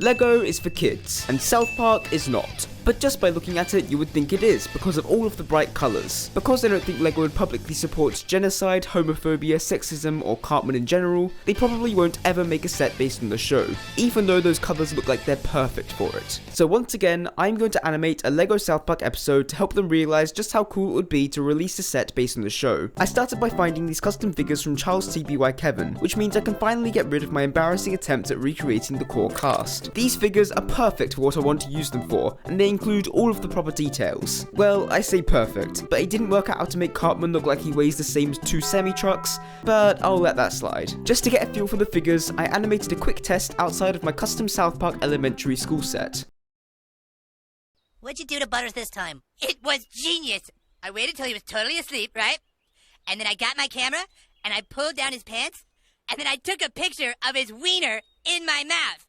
Lego is for kids, and South Park is not. But just by looking at it, you would think it is, because of all of the bright colours. Because they don't think Lego would publicly support genocide, homophobia, sexism, or Cartman in general, they probably won't ever make a set based on the show, even though those colours look like they're perfect for it. So once again, I'm going to animate a Lego South Park episode to help them realise just how cool it would be to release a set based on the show. I started by finding these custom figures from Charles TBY Kevin, which means I can finally get rid of my embarrassing attempts at recreating the core cast. These figures are perfect for what I want to use them for, and they include all of the proper details. Well, I say perfect, but it didn't work out how to make Cartman look like he weighs the same as 2 semi-trucks, but I'll let that slide. Just to get a feel for the figures, I animated a quick test outside of my custom South Park elementary school set. What'd you do to Butters this time? It was genius! I waited till he was totally asleep, right? And then I got my camera, and I pulled down his pants, and then I took a picture of his wiener in my mouth.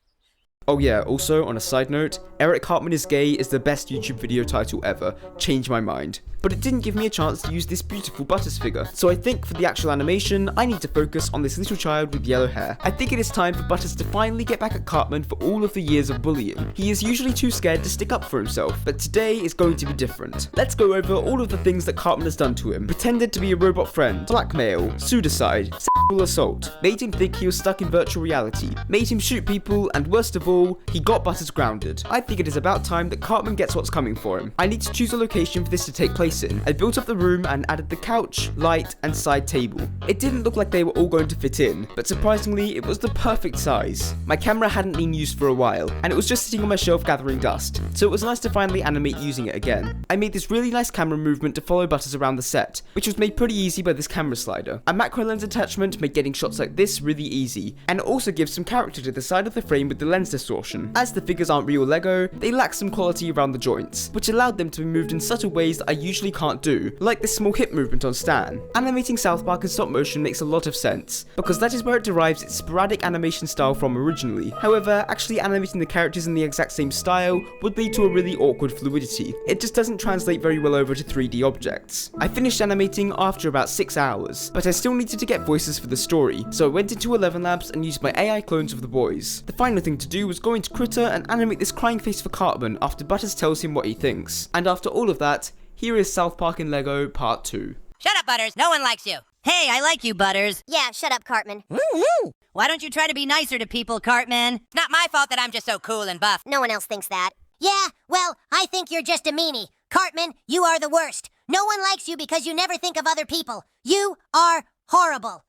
Oh yeah, also, on a side note, Eric Cartman is gay is the best YouTube video title ever. Changed my mind. But it didn't give me a chance to use this beautiful Butters figure, so I think for the actual animation, I need to focus on this little child with yellow hair. I think it is time for Butters to finally get back at Cartman for all of the years of bullying. He is usually too scared to stick up for himself, but today is going to be different. Let's go over all of the things that Cartman has done to him. Pretended to be a robot friend, blackmail, pseudocide, sexual assault, made him think he was stuck in virtual reality, made him shoot people, and worst of all, he got Butters grounded. I think it is about time that Cartman gets what's coming for him. I need to choose a location for this to take place in. I built up the room and added the couch, light, and side table. It didn't look like they were all going to fit in, but surprisingly, it was the perfect size. My camera hadn't been used for a while, and it was just sitting on my shelf gathering dust, so it was nice to finally animate using it again. I made this really nice camera movement to follow Butters around the set, which was made pretty easy by this camera slider. A macro lens attachment made getting shots like this really easy, and it also gives some character to the side of the frame with the lens distortion. As the figures aren't real Lego, they lack some quality around the joints, which allowed them to be moved in subtle ways that I usually can't do, like this small hip movement on Stan. Animating South Park in stop motion makes a lot of sense, because that is where it derives its sporadic animation style from originally. However, actually animating the characters in the exact same style would lead to a really awkward fluidity. It just doesn't translate very well over to 3D objects. I finished animating after about 6 hours, but I still needed to get voices for the story, so I went into 11 Labs and used my AI clones of the boys. The final thing to do was go into Critter and animate this crying face for Cartman after Butters tells him what he thinks. And after all of that, here is South Park in Lego Part 2. Shut up, Butters. No one likes you. Hey, I like you, Butters. Yeah, shut up, Cartman. Woo-hoo. Why don't you try to be nicer to people, Cartman? It's not my fault that I'm just so cool and buff. No one else thinks that. Yeah, well, I think you're just a meanie. Cartman, you are the worst. No one likes you because you never think of other people. You are horrible.